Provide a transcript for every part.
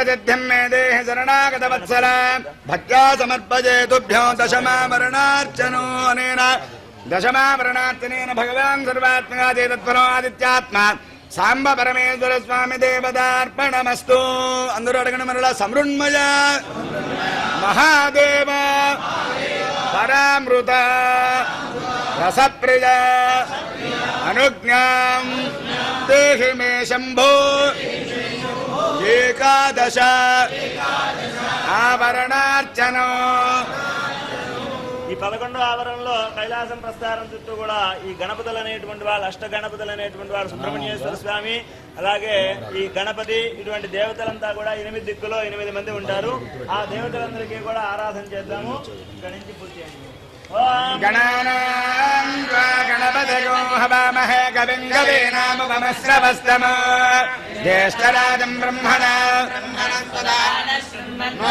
अभीष्टसिद्धिं मे देहि शरणागतवत्सल भक्त्या समर्पये तुभ्यो दशमावरणार्चनो अनेन दशमावरणार्चनेन भगवान् सर्वात्मका चेतत्परो आदित्यात्मा सांब परमेश्वर स्वामी देवतार्पणमस्तु अंदर अडगण मरला समृण्मय महादेव परामृत रसप्रिय अनुज्ञां देहि मे शंभो एकादश आवरणार्चनो ఈ 11వ ఆవరణలో కైలాసం ప్రస్థానం చుట్టూ కూడా ఈ గణపతులు అనేటువంటి వాళ్ళు అష్ట గణపతులు అనేటువంటి వాళ్ళు సుబ్రహ్మణ్యేశ్వర స్వామి అలాగే ఈ గణపతి ఇటువంటి దేవతలంతా కూడా 8 దిక్కులో 8 మంది ఉంటారు. ఆ దేవతలందరికీ కూడా ఆరాధన చేద్దాము. ఇక్కడి నుంచి పూర్తి చేయండి. गणानां गणपतयो हवामहे कविं कवीनामुपमश्रवस्तम ज्येष्ठराजं ब्रह्मणा नमो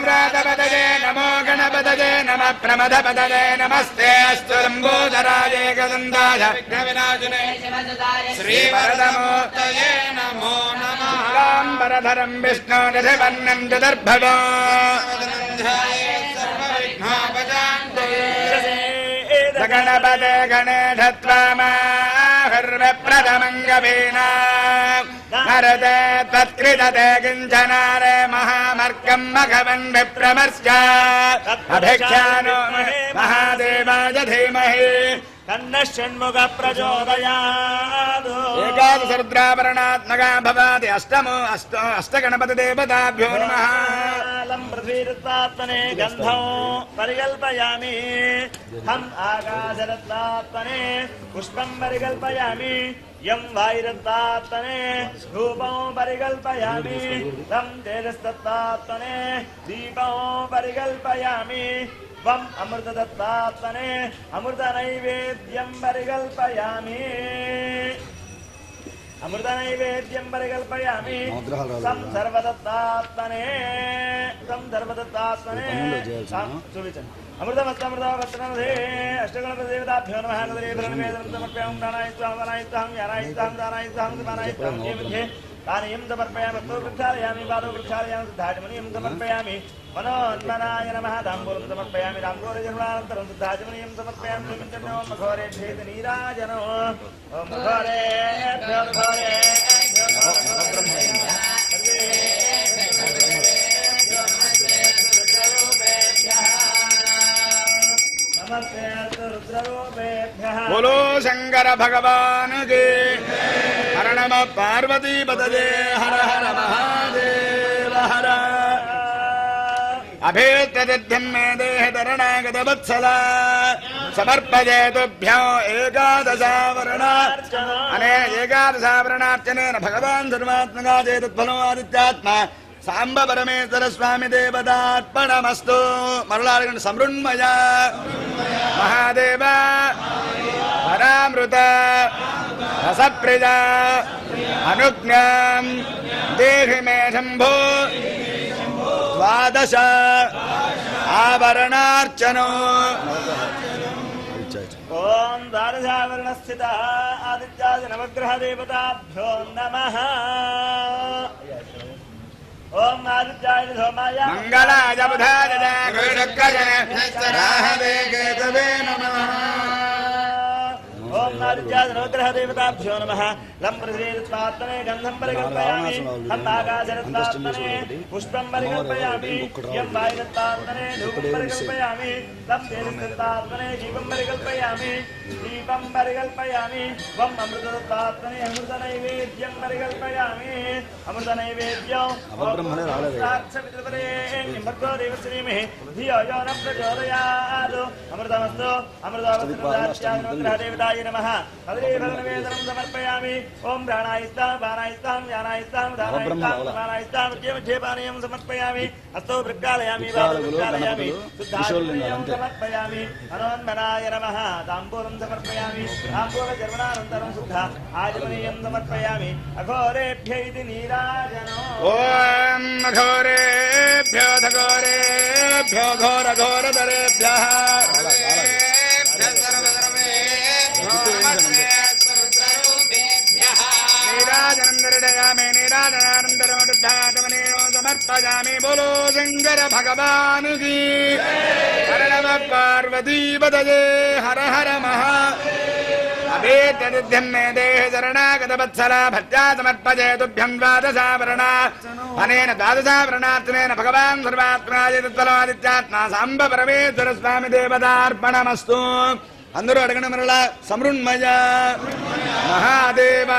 व्रातपतये नमो गणपतये नमः प्रमदपतये नमस्ते अस्तु लम्बोदराय एकदन्ताय विघ्नविनाशिने श्रीवरदमूर्तये नमो नमः वरधरं विष्णुनिधिवन्नं चतुर्भुजो गणपते गणेशत्वमाहुर्विप्रथमङ्गवीना हरते त्वत्कृतते किञ्चनारे महामर्कं मघवन् विप्रमर्श्च अभिख्यानो महादेवाय धीमहि षण्मुख प्रचोदयात् एकादशरुद्राभरणात्मका भवति अष्टगणपति देवताभ्यो नमः पृथ्वीरत्नात्मने गन्धं परिकल्पयामि हम आकाशरत्नात्मने पुष्पं परिकल्पयामि यं वायुरत्नात्मने धूपं परिकल्पयामि तं तेजस्तत्त्वात्मने दीपं परिकल्पयामि वम अमृतदत्तात्मने अमृत नैवेद्यं परिकल्पयामि अमृत नैवेद्यं परिकल्पयामि तं सर्वदत्तात्मने अमृतमस्तमृतवत्तनमधे अष्टगणपतिदेवताभ्यो नमः नमः समर्पयामि प्राणायस्त्वां वाणायस्त्वां ज्ञानायस्त्वां दानायस्त्वां समानायस्त्वां मध्ये तानियं समर्पयामि प्रक्षालयामि पादौ प्रक्षालयामि सिद्धाचमनीयं समर्पयामि मनोन्मनाय नमः ताम्बूलं समर्पयामि ताम्बूलजन्मानन्तरं सिद्धाचमनीयं समर्पयामि निमञ्जनो मघोरेभ्येत नीराजनो ॐ मघोरेभ्यो बोलो शंकर भगवान के हर नम पार्वती पतये हर हर महादेव हर अभीष्टसिद्धिं मे देहि शरणागतवत्सल समर्पये तुभ्यो एकादशावरणार्चनेन भगवान् सर्वात्मका चेतत्फलो आदित्यात्मा सांब परमेश्वर स्वामी देवतार्पणमस्तु मरलार्गण समृण्मय महादेव परामृत रसप्रिय अनुज्ञां देहि मे शंभो द्वादश आवरणार्चनो ओम द्वादशावरणस्थित आदित्यादि नवग्रह देवताभ्यो नमः ओम आदित्याय सोमाय मंगलाय बुधाय गुरुशक्राय केतवे नमः ओम आदित्याय नवग्रह देवताभ्यो नमः लं पृथ्वीरत्नात्मने गन्धं परिकल्पयामि हम आकाशरत्नात्मने पुष्पं परिकल्पयामि यं वायुरत्नात्मने धूपं परिकल्पयामि तं तेजस्तत्त्वात्मने दीपं परिकल्पयामि दीपं परिकल्पयामि वम अमृतदत्तात्मने अमृतनैवेद्यं परिकल्पयामि अमृतनैवेद्यं ब्रह्मणे राक्षसवित्रपरेण्यं भर्गो देवश्रीमहे धियो यो न प्रचोदयात् अमृतमस्तु अमृतवत्सुदात्याय नवग्रह देवताय नमः हरिभगवन्वेदनं समर्पयामि ओम प्राणायस्तां बाणायस्तां ज्ञानायस्तां दानायस्तां समानायस्तां मध्ये पानीयं समर्पयामि हस्तौ प्रक्षालयामि पादौ प्रक्षालयामि शुद्धाचमनीयं समर्पयामि मनोन्मनाय नमः ताम्बूलं समर्पयामि ताम्बूलचर्वणानन्तरं शुद्धा आचमनीयं समर्पयामि अघोरेभ्य इति नीराजनो ओम अघोरेभ्यो घोरेभ्यो घोरघोरधरेभ्यः నీరాజనందరయామి నీరాజనానందరోద్ధాతమనేో సమర్పయామి బోలో శంకర భగవాన్ కీ హర నమ పార్వతీ పతయే హర హర మహా అభేత్యదిధ్యం మే దేహ శరణాగత వత్సలా భక్త్యా సమర్పయే తుభ్యం ద్వాదశావరణ అనేన ద్వాదశావరణాత్మేన భగవాన్ సర్వాత్మాయ తత్ఫలమాదిత్యాత్మా సాంబ పరమేశ్వర స్వామి దేవతార్పణమస్తు. అందరూ అడగండి మరలా. సమృన్మయ మహాదేవ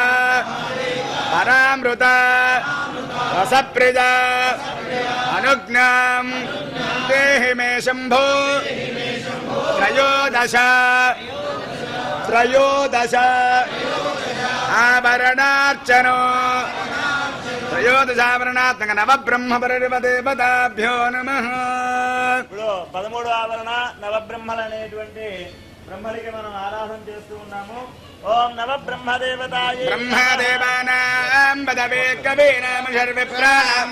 పరామృత రసప్రియ అనుజ్ఞాం దేహి మే శంభో త్రయోదశ ఆభరణార్చనో త్రయోదశావరణాత్మక నవబ్రహ్మ పరిదేవతాభ్యో నమః. ఇప్పుడు 13వ ఆవరణ నవబ్రహ్మలు అనేటువంటి బ్రహ్మలకి మనం ఆరాధన చేస్తూ ఉన్నాము. ఓం నవ బ్రహ్మదేవతాయ బ్రహ్మదేవానాం పదవే కవీనాం శర్విప్రాణాం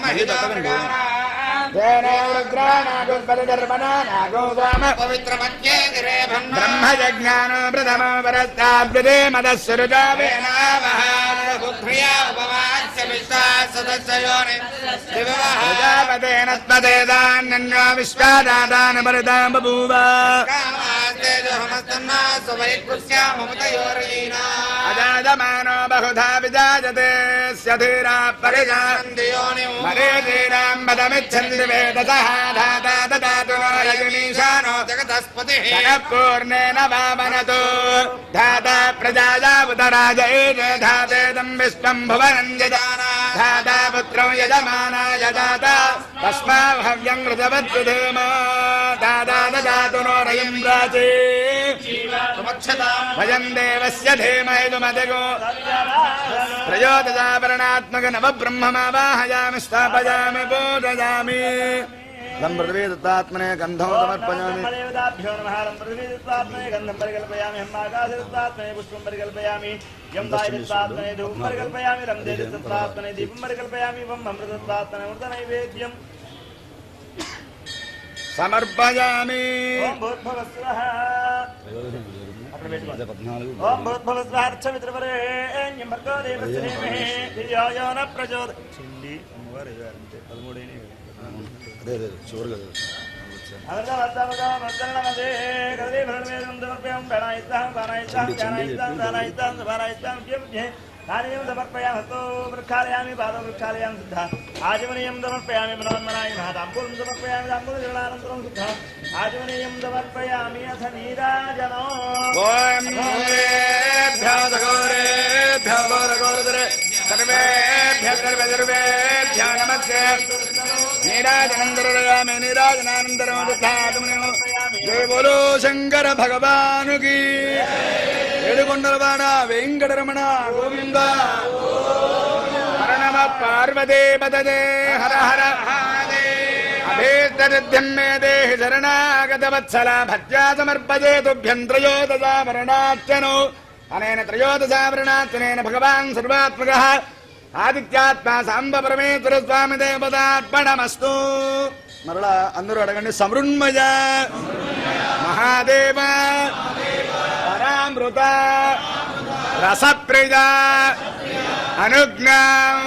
బ్రహ్మయజ్ఞానో ప్రథమ పరస్తాద్విదే మదస్సురుజావేనావహేన తదేదాన్యన్యో విశ్వాదాదాన్ పరితాం బభూవ అజాయమానో బహుధా విజాయతే స్యధీరా పరిజాందియోనిమరేధీరాం పదమిచ్చంది వేదసః ధాతా దదాతు రజనీశానో జగదస్పతిః జగత్పూర్ణేన వామనతో ధాతా ప్రజాయా ఉదరాజయేన ధాతేదం విశ్వం భువనం యజానా ధాతా పుత్రం యజమానాయ దాతా తస్మాహవ్యం హృదవద్విధేమ దాదా దదాతు నో రయం రాజే భయం దేవస్య ధీమహిదుమదిగో త్రయోదశావరణాత్మక నవబ్రహ్మమావాహయామి స్థాపయామి బోధయామి. లం పృథివీ దత్తాత్మనే గంధం సమర్పయామి. దేవతాభ్యో నమః. లం పృథివీ దత్తాత్మనే గంధం పరికల్పయామి. హం ఆకాశ దత్తాత్మనే పుష్పం పరికల్పయామి. యం వాయు దత్తాత్మనే ధూపం పరికల్పయామి. లం తేజ దత్తాత్మనే దీపం పరికల్పయామి. వం అమృత దత్తాత్మనే అమృత నైవేద్యం సమర్పయామి. ఓం భూర్భువస్వః. ఓం భూర్భువస్వః అర్చమిత్రవరేణ్యం భర్గో దేవస్య ధీమహి ధియో యో న ప్రచోదయాత్. చిండి అమ్మవారు 13 సమర్పయామి పాదం వృక్షాలయాం సిద్ధ ఆజమనీయం సమర్పయామి మనోన్మనాయ మహాతాంబూలం సమర్పయామి తాంబూలజలానంతరం సిద్ధ ఆజమనీయం సమర్పయామి అథ నీరాజనో. ఓం భూయేభ్యో సగౌరేభ్యో గౌరగౌరదరే సర్వేభ్యో సర్వేభ్యో నమస్తే. నీరాజనందరయామి నీరాజనానందరం దుఃఖాతమనేమో. జయ బోలో శంకర భగవాను కీ. ఏడుకొండలవాడ వెంకటరమణ గోవింద. హర నమ పార్వతే పతదే హర హర అభేత్తదిధ్యం మే దేహి శరణాగత వత్సలా భక్త్యా సమర్పయే తుభ్యం త్రయోదశావరణార్చనో అనేన త్రయోదశావరణార్చనేన భగవాన్ సర్వాత్మకః ఆదిత్యాత్మా సాంబ పరమేశ్వర స్వామి దేవతార్పణమస్తు. మరలా అందరూ అడగండి. సమృన్మయ మహాదేవ పరామృత రసప్రియ అనుజ్ఞాం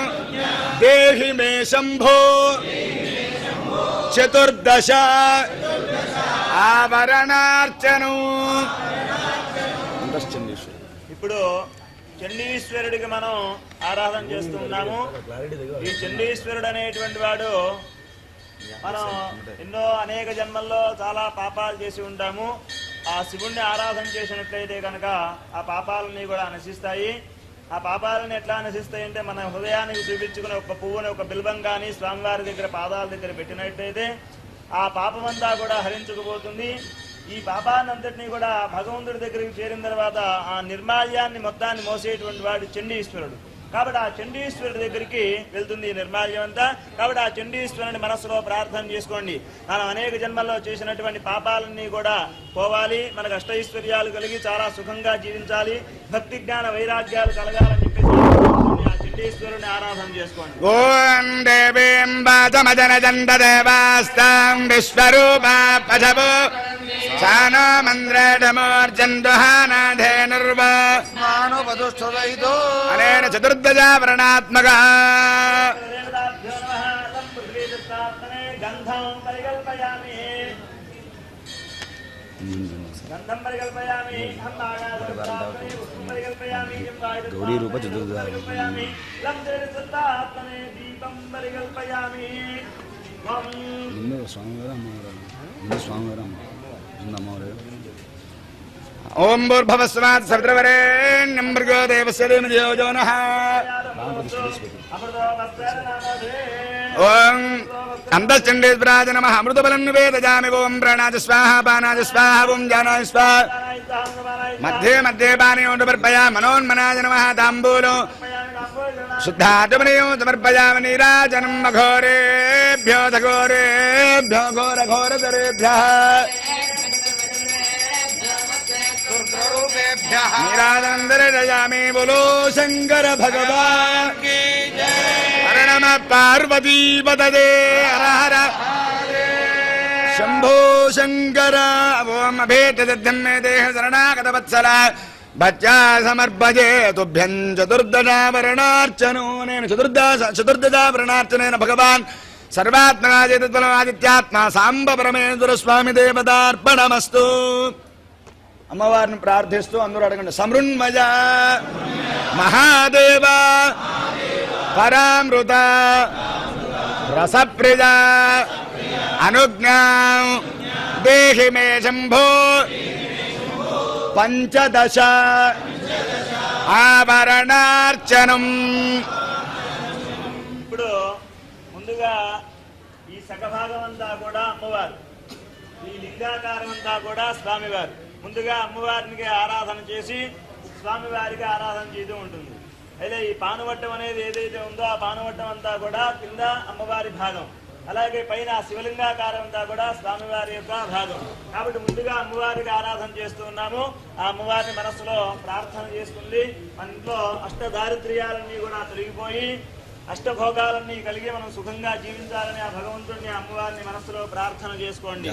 దేహి మే శంభో చతుర్దశ ఆవరణార్చను. ఇప్పుడు చండీశ్వరుడికి మనం ఆరాధన చేస్తూ ఉన్నాము. ఈ చండీశ్వరుడు అనేటువంటి వాడు మనం ఎన్నో అనేక జన్మల్లో చాలా పాపాలు చేసి ఉంటాము. ఆ శివుణ్ణి ఆరాధన చేసినట్లయితే కనుక ఆ పాపాలన్నీ కూడా నశిస్తాయి. ఆ పాపాలను ఎట్లా నశిస్తాయి అంటే మన హృదయానికి చూపించుకుని ఒక పువ్వుని ఒక బిల్వం కానీ స్వామివారి దగ్గర పాదాల దగ్గర పెట్టినట్లయితే ఆ పాపమంతా కూడా హరించుకుపోతుంది. ఈ పాపాన్నంతటినీ కూడా భగవంతుడి దగ్గరికి చేరిన తర్వాత ఆ నిర్మాల్యాన్ని మొత్తాన్ని మోసేటువంటి వాడు చండీశ్వరుడు. కాబట్టి ఆ చండీశ్వరుడి దగ్గరికి వెళ్తుంది ఈ నిర్మాల్యం అంతా. కాబట్టి ఆ చండీశ్వరుని మనస్సులో ప్రార్థన చేసుకోండి. మనం అనేక జన్మల్లో చేసినటువంటి పాపాలన్నీ కూడా పోవాలి, మనకు అష్టైశ్వర్యాలు కలిగి చాలా సుఖంగా జీవించాలి, భక్తి జ్ఞాన వైరాగ్యాలు కలగాలని చెప్పేసి ఆ చండీశ్వరుని ఆరాధన చేసుకోండి. ఓం దేవీం వాచమజనజంత దేవాస్తాం విశ్వరూపా పశవో సానో మంద్రేఢమోర్జందుహానాధేనుర్వ అనేన చతుర్దశావరణాత్మక గంధం పరికల్పయామి గౌరీ రూప చతుర్దశావరణాత్మనే దీపం పరికల్పయామి ముందు స్వామివారు అమ్మవారు ముందు స్వామివారు అమ్మవారు ఓం భూర్భవస్వాత్ సవితృవరేణ్యం భర్గో దేవస్య ధీమహి ధియో నః ఓం అంతశ్చండేశ్వరాయ నమః అమృతబలం నివేదయామి ఓం ప్రాణాయ స్వాహ పానాయ స్వాహ ఓం జానాయ స్వాహ మధ్యే మధ్యే పానీయం సమర్పయామి మనోన్మనాయ నమః తాంబూలం శుద్ధాత్మనీయం సమర్పయామి నీరాజనం అఘోరేభ్యో ఘోరేభ్యో ఘోరఘోరతరేభ్యః నీరాజనందరయామి బోలో శంకర భగవాన్ కీ జై. హర నమ పార్వతీపతయే హర హర శంభో శంకర. ఓం అభేటదర్థం మే దేహ శరణాగత వత్సల భజ్యా సమర్పజే తుభ్యం చతుర్దశావరణార్చనో. నేను చతుర్దశావరణార్చనేన భగవాన్ సర్వాత్మనాదిత్యాత్మా సాంబ పరమేశ్వర స్వామి దేవతార్పణమస్తు. అమ్మవారిని ప్రార్థిస్తూ అందరూ అడగండి. సమృన్మయ మహాదేవ పరామృత రసప్రియ అనుజ్ఞా దేహి మే శంభో పంచదశ ఆభరణార్చనం. ఇప్పుడు ముందుగా ఈ సగభాగం అంతా కూడా అమ్మవారు, ఈ లింగాకారం అంతా కూడా స్వామివారు. ముందుగా అమ్మవారికి ఆరాధన చేసి స్వామివారికి ఆరాధన చేయడం ఉంటుంది. అయితే ఈ పానువట్టం అనేది ఏదైతే ఉందో ఆ పానువట్టం అంతా కూడా కింద అమ్మవారి భాగం, అలాగే పైన శివలింగాకారం అంతా కూడా స్వామివారి యొక్క భాగం. కాబట్టి ముందుగా అమ్మవారికి ఆరాధన చేస్తూ ఉన్నాము. ఆ అమ్మవారిని మనస్సులో ప్రార్థన చేసుకుంది. మన ఇంట్లో అష్ట దారిద్ర్యాలన్నీ కూడా తొలగిపోయి అష్టభోగాలన్నీ కలిగి మనం సుఖంగా జీవించాలని ఆ భగవంతుడిని అమ్మవారిని మనస్సులో ప్రార్థన చేసుకోండి.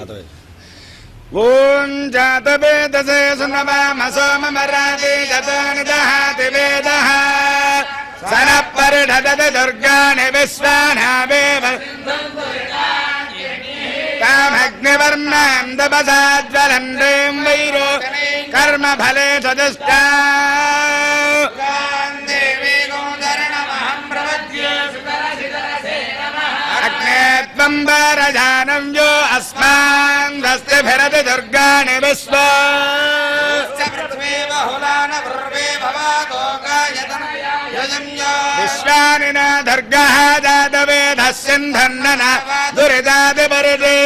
ఓం జాతవేదసే సునమామ సోమమరాది జతాని దహాతి వేదః సనపరిఢదతి దుర్గాని విశ్వానావేవ కామగ్నివర్ణం తపసాజ్వలందేం వైరో కర్మఫలే సదష్టా అగ్నేత్వంబరజానం యో అస్మాన్ దస్తిభిరతి దుర్గాణి విశ్వ విశ్వాని న దుర్గః జాతవేదస్యంధన్న దురితాదిపరితే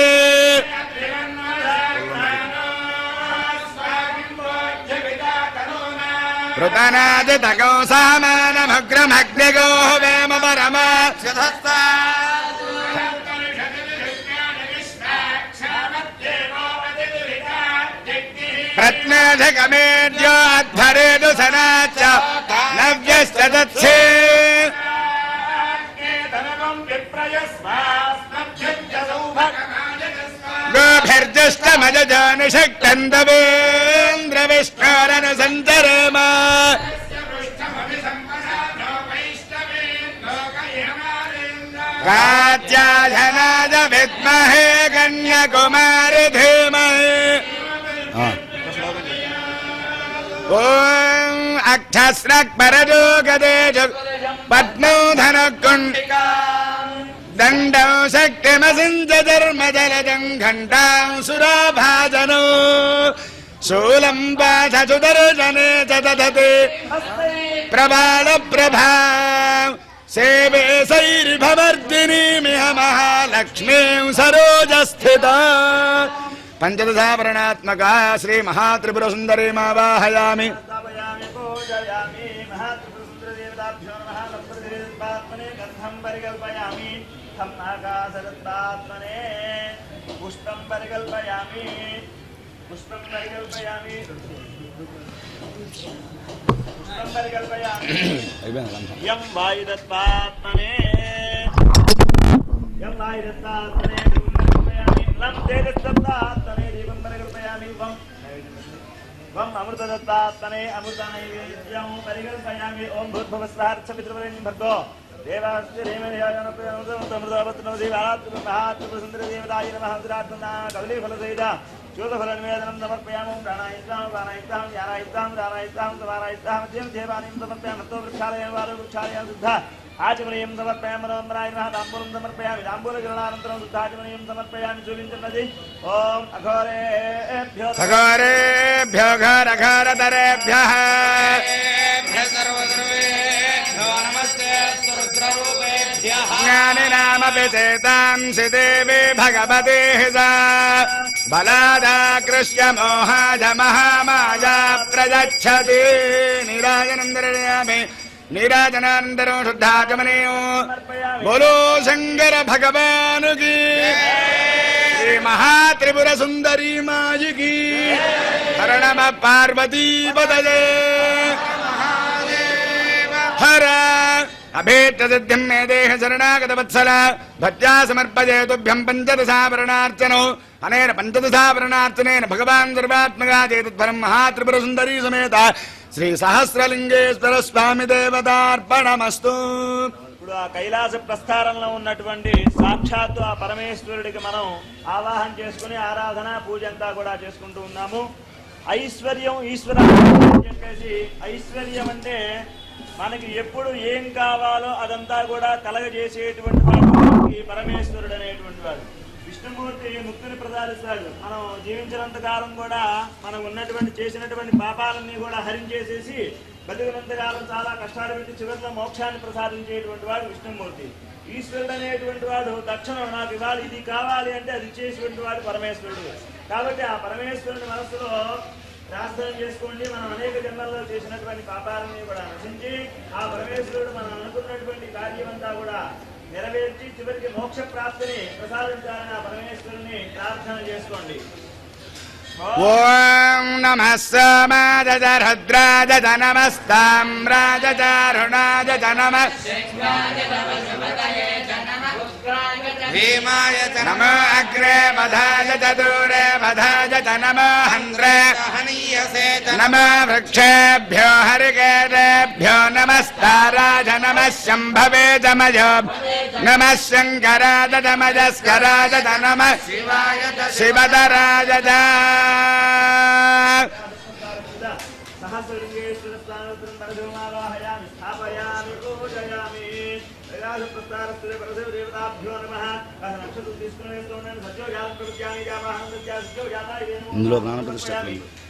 పృతనాదితకో సామానమగ్రమగ్నిగో వేమ పరమ ప్రజ్ఞాధికమేద్యోధ్వరేదు సనాచ నవ్యశ్చ దత్సే గోభిర్జష్టమజానిషక్తందవేంద్ర విష్ణోరను సంచరేమ కాత్యాయనాయ విద్మహే కన్యాకుమారి ధీమహి. ఓం అక్షస్రక్పరజో గదేజు పద్మోధనకుండికా దండం శక్తిమసించ ధర్మజలజం ఘంటాం సురాభాజనో శూలం పాఠసుదర్శనే చదతే ప్రభాళ ప్రభా సేవే సైర్భవర్ధినీమిహ మహాలక్ష్మీం సరోజస్థిత. పంచదశావరణాత్మక శ్రీ మహాత్రిపుర సుందరీ మావాహయామి. పుష్పం పరికల్పయామి. యం వాయుదత్తాత్మనే వం తేజస్తత్తాత్మనే దీపం పరికల్పయామి వం అమృతదత్తాత్మనే అమృతనైవేద్యం పరికల్పయామి ఓం భూర్భువస్సహ పితృవరేణ్యం భర్గో దేవాస్య దేవాత్మదేవతాయ నమః కదలీఫలసహిత చూతఫలనివేదనం సమర్పయామం ప్రాణాయిస్తాం ప్రాణాయిస్తాం జ్ఞానాయిస్తాం దానాయిస్తాం సమానాయిస్తాం దేవానీం సమర్పయామి వృక్షాలయం వారు వృక్షాలయం శుద్ధ ఆచమనీయం సమర్పయామి మనోమరాయ నమః తాంబూలం సమర్పయామి తాంబూలగ్రహణానంతరం శుద్ధాచమనీయం సమర్పయామి చూలించున్నది ఓం అఘోరేభ్యో అఘోరేభ్యో ఘోరఘోరతరేభ్యః జ్ఞానినామపి చేతాంసి దేవి భగవతి సా బలాదాకృష్య మోహాజ మహామాజా ప్రయచ్చతి నీరాజనందరయామి నీరాజనానందరం శుద్ధాచమనీయం బోలో శంకర భగవాను కీ శ్రీ మహాత్రిపుర సుందరీ మాయి కీ హర నమ పార్వతీ పతయే హర అభేత్యసిద్ధిం మే దేహ శరణాగతవత్సల భక్త్యా సమర్పయే తుభ్యం పంచదశావరణార్చనో అనేన పంచదశావరణార్చనేన భగవాన్ సర్వాత్మగా చేతద్ఫలం మహాత్రిపుర సుందరీ సమేత శ్రీ సహస్రలింగేశ్వర స్వామి దేవతార్పణమస్తు. ఇప్పుడు ఆ కైలాస ప్రస్థానంలో ఉన్నటువంటి సాక్షాత్తు ఆ పరమేశ్వరుడికి మనం ఆవాహన చేసుకుని ఆరాధన పూజ అంతా కూడా చేసుకుంటూ ఉన్నాము. ఐశ్వర్యం ఈశ్వర చెప్పేసి ఐశ్వర్యం అంటే మనకి ఎప్పుడు ఏం కావాలో అదంతా కూడా కలగజేసేటువంటి వాడు ఈ పరమేశ్వరుడు అనేటువంటి వాడు. విష్ణుమూర్తి ముక్తిని ప్రసాదిస్తాడు. మనం జీవించినంత కాలం కూడా మనం ఉన్నటువంటి చేసినటువంటి పాపాలన్నీ కూడా హరించేసేసి బతికినంత కాలం చాలా కష్టాలు పెట్టి చివరిలో మోక్షాన్ని ప్రసాదించేటువంటి వాడు విష్ణుమూర్తి. ఈశ్వరుడు అనేటువంటి వాడు తక్షణం నాకు ఇవాళ ఇది కావాలి అంటే అది ఇచ్చేటువంటి వాడు పరమేశ్వరుడు. కాబట్టి ఆ పరమేశ్వరుని మనస్సులో ప్రార్థన చేసుకోండి. మనం అనేక జన్మల్లో చేసినటువంటి పాపాలని కూడా నశించి ఆ పరమేశ్వరుడు మనం అనుకున్నటువంటి కార్యమంతా కూడా నెరవేర్చి చివరికి మోక్ష ప్రాప్తిని ప్రసాదించాలని ఆ పరమేశ్వరుని ప్రార్థన చేసుకోండి. ఓం నమః సోమాయ రుద్రాయ నమస్తామ్రాయ అరుణాయ నమః భీమాయ నమో అగ్రే వధాయ దూరే వధాయ నమో హంద్రే నమో వృక్షేభ్యో హరికేరేభ్యో నమస్తారాయ నమః శంభవే జమయో నమః శంకరాయ నమస్కరాయ నమః శివధరాయ సహస్రలింగేశ్వర స్నానోత్తరం పరశుమావాహయామి స్థాపయామి పూజయామి. ప్రస్తారస్తులే పరశువ దేవతాభ్యో నమః. నక్షత్రం తీసుకునే సత్యో జాత ప్రత్యామి జామాహం సత్యో జాతాయ ఇందులో ప్రాణ ప్రతిష్ఠ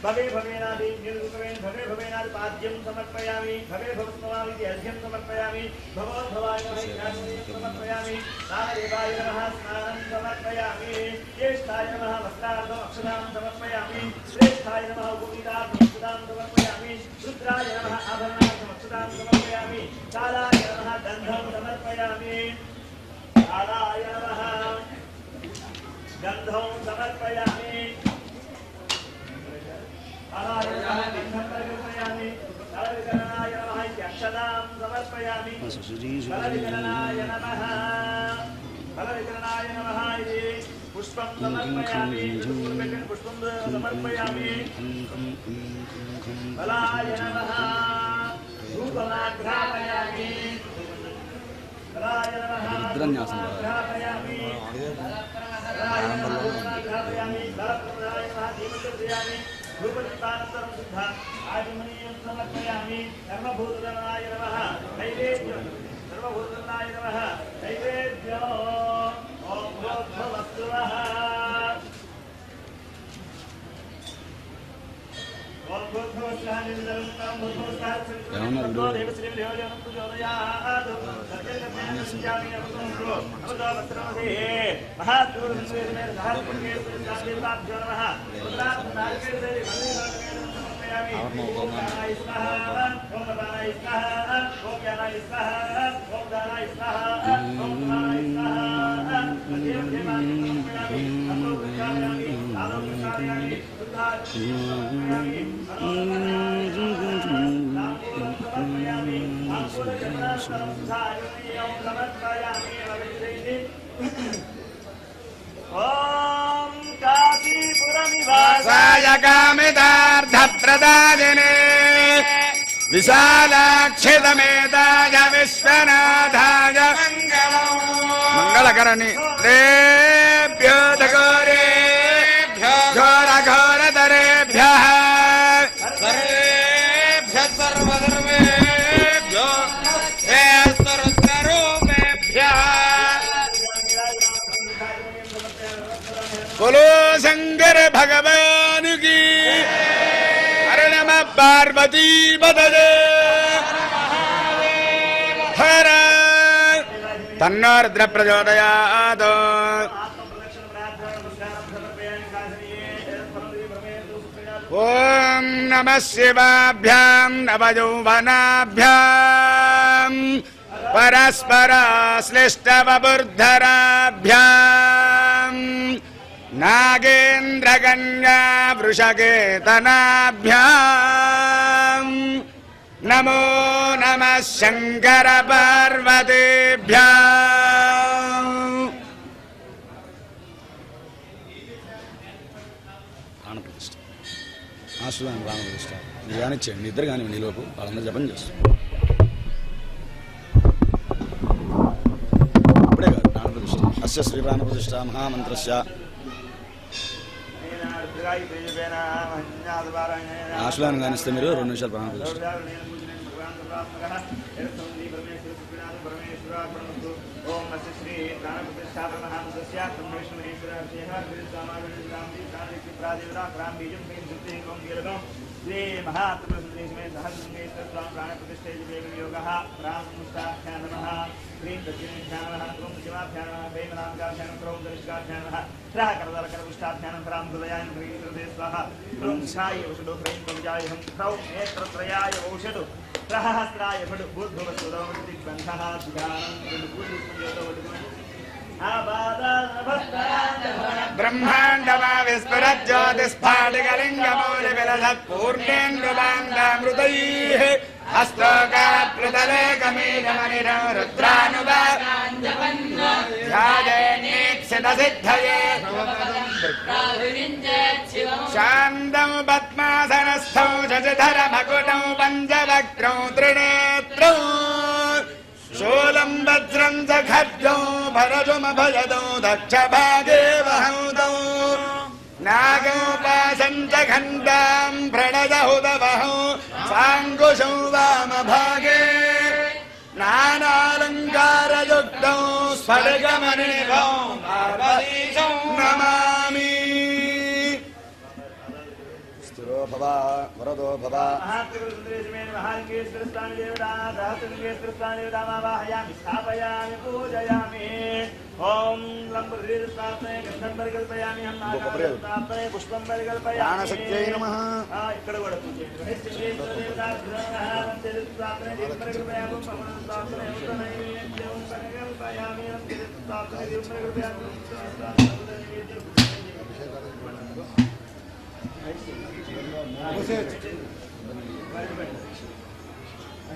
భవే భవేనాది నిర్గుణవేన్ భవే భవేనాది పాద్యం సమర్పయామి. భవే భవస్మవామితి అర్ఘ్యం సమర్పయామి. భవోద్భవాయ నమః సమర్పయామి. నారాయణాయ నమః స్నానం సమర్పయామి. జ్యేష్ఠాయ నమః వస్త్రార్థం అక్షదానం సమర్పయామి. శ్రేష్ఠాయ నమః ఉపవీతార్థం అక్షదానం సమర్పయామి. రుద్రాయ నమః ఆభరణార్థం అక్షదానం సమర్పయామి. కాలాయ నమః గంధం సమర్పయామి. కాలాయ నమః గంధం సమర్పయామి. సమర్పయామి. కలవికరణాయ నమః అక్షదాం సమర్పయామి. కలవికరణాయ నమః కలవికరణాయ నమః ఇది పుష్పం సమర్పయామి. పుష్పం సమర్పయామి. కలాయ నమః ధూపమాఘ్రాపయామి. కలాయ నమః ధూపమాఘ్రాపయామి. కలాయ నమః ధూపమాఘ్రాపయామి. కలప్రదాయ నమః దీపం ధూపదీపానంతరం శుద్ధ ఆచమనీయం సమర్పయామి. సర్వభూతగణాయ నమః నైవేద్యం సర్వభూతగణాయ నమః నైవేద్యం. ఓం భూర్భువస్సువః. ఓం భూర్భువస్సువః నిరంతరం భూర్భువస్సువః సర్వతో దేవశ్రీ దేవజనం ప్రచోదయాత్. సత్యజ్ఞానం సంజామి అమృతం అమృతవస్త్రమసి మహాత్మూర్ధేన సహస్రలింగేశ్వర దేవతాభ్యో నమః. రుద్రాత్మనారకేశ్వరి సమర్పయామి. ఓం దానాయ స్వాహ. ఓం దానాయ స్వాహ. ఓం జ్ఞానాయ స్వాహ. ఓం దానాయ స్వాహ. ఓం సమానాయ స్వాహ. దేవం దేవాయ సమర్పయామి. అమృతాయామి ఆలోకాయామి శుద్ధాయామి సమర్పయామి. సమర్పయామి. సమర్పయామి. ఓం वासाय कामितार्थप्रदायिने विशालाक्षितमेताय विश्वनाथाय मङ्गलकरणे तेभ्यो घोरघोरतरेभ्यः सर्वेभ्यः सर्वधर्मेभ्यो रुद्ररूपेभ्यः बोलो शंकर भगवान की हर नमः पार्वती बदले हर तन्नो रुद्र प्रचोदयात् ओम नमः शिवाभ्यां नवयौवनाभ्यां परस्पराश्लिष्टवबुर्धराभ्यां नागेन्द्रकन्या वृषकेतनाभ्यां नमो नमः शंकर पार्वतीभ्यां ప్రాణప్రతిష్ఠ ఆశ్రమం ప్రాణప్రతిష్ఠ మీరు కానిచ్చేయండి మీ ఇద్దరు కానివ్వండి ఈలోపు వాళ్ళందరూ జపం చేస్తారు అప్పుడే కాదు ప్రాణప్రతిష్ఠ అస్య శ్రీ ప్రాణప్రతిష్ఠ మహామంత్రస్య ఆశ్రమాన్ని కానిస్తే మీరు 2 నిమిషాలు ప్రాణప్రతిష్ఠ ओम नमः श्री प्राणप्रतिष्ठा महामंत्रस्य श्री महात्मसुंदरेश्वरे सहस्रलिंगेश्वर प्राणप्रतिष्ठे योगः प्राणमुष्टाभ्यां नमः श्रीं दक्षिणेभ्यां नमः ओम शिवाभ्यां नमः वैमनाभ्यां नमः ओम दर्शकाभ्यां नमः त्रः करदलकरपुष्टाभ्यां नमः हृदयाय हृदय स्वाहा ओम शाय वषडो ह्रीं पंचायहं ह्रौ नेत्रत्रयाय औषधो सहस्राय फटु बुद्धवस्तुदवदिग्बन्धः ब्रह्मांडमा विस्फुरज्योतिस्फाटिकलिङ्गमौलिविलसत्पूर्णेन्दुबान्धामृतैः हस्तोकाप्लुतले कमीलमनिरं रुद्रानुदाध्यायेनीक्षितसिद्धये शान्तं पद्मासनस्थौ शशिधरमकुटौ पञ्चवक्त्रौ त्रिनेत्रौ शूलं वज्रं च खड्गौ भरजुमभयदौ दक्षभागे वहौदौ नागौ पाशं च खण्डां प्रणयहुदवहौ साङ्कुशौ वामभागे नानालङ्कारयुक्तौ स्फटिकमणिभौ पार्वतीशौ नमामि స్థిరో భవ వరదో భవ ओम लंबरीरस्तापने गंधं परिकल्पयामि हम नागास्तापने पुष्पं परिकल्पयामि प्राणशक्त्यै नमः ఇక్కడ కూడా పూజ దేవతా స్థాపనే దీపం పరికల్పయామి పవనస్తాపనే ఉత్తనైవేద్యం పరికల్పయామి స్థాపనే దీపం పరికల్పయామి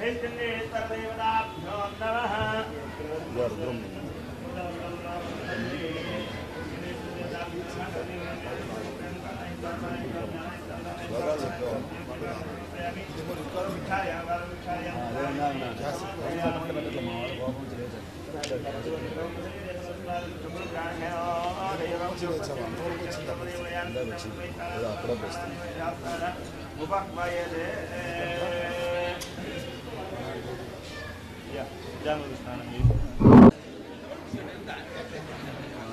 హేచన్నే సర్వదేవతాభ్యో నమః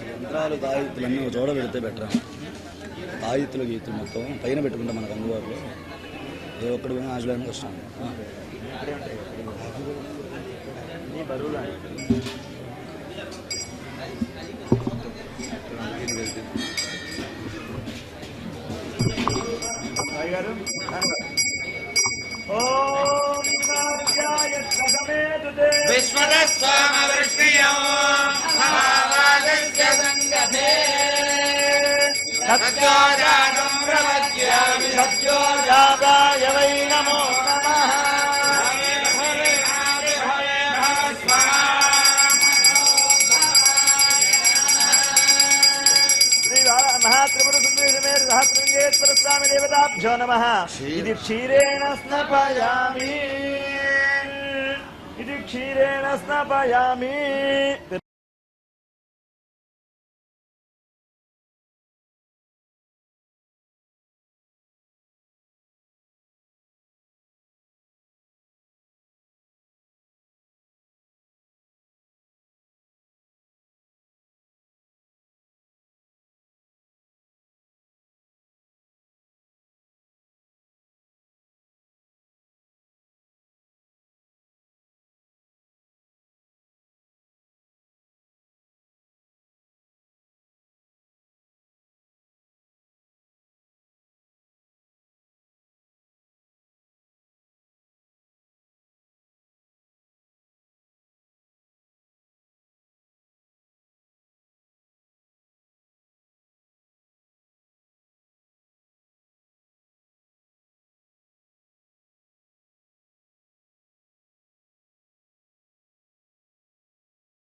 యంత్రాలు తాయిత్తులన్నీ ఒక చోట పెడితే బెటర్. తాయిత్తులు గీతులు మొత్తం పైన పెట్టుకుంటే మనకు అందుబాటులో ఏ ఒక్కడి పోయినా ఆశలైనా కష్టం. సత్యోజాతాయ వై నమో నమః. శ్రీ మహాత్రిపుర సుందరి సమేత సహస్రంగ లింగేశ్వర స్వామి దేవతాభ్యో నమః ఇది క్షీరేణ స్నపయామి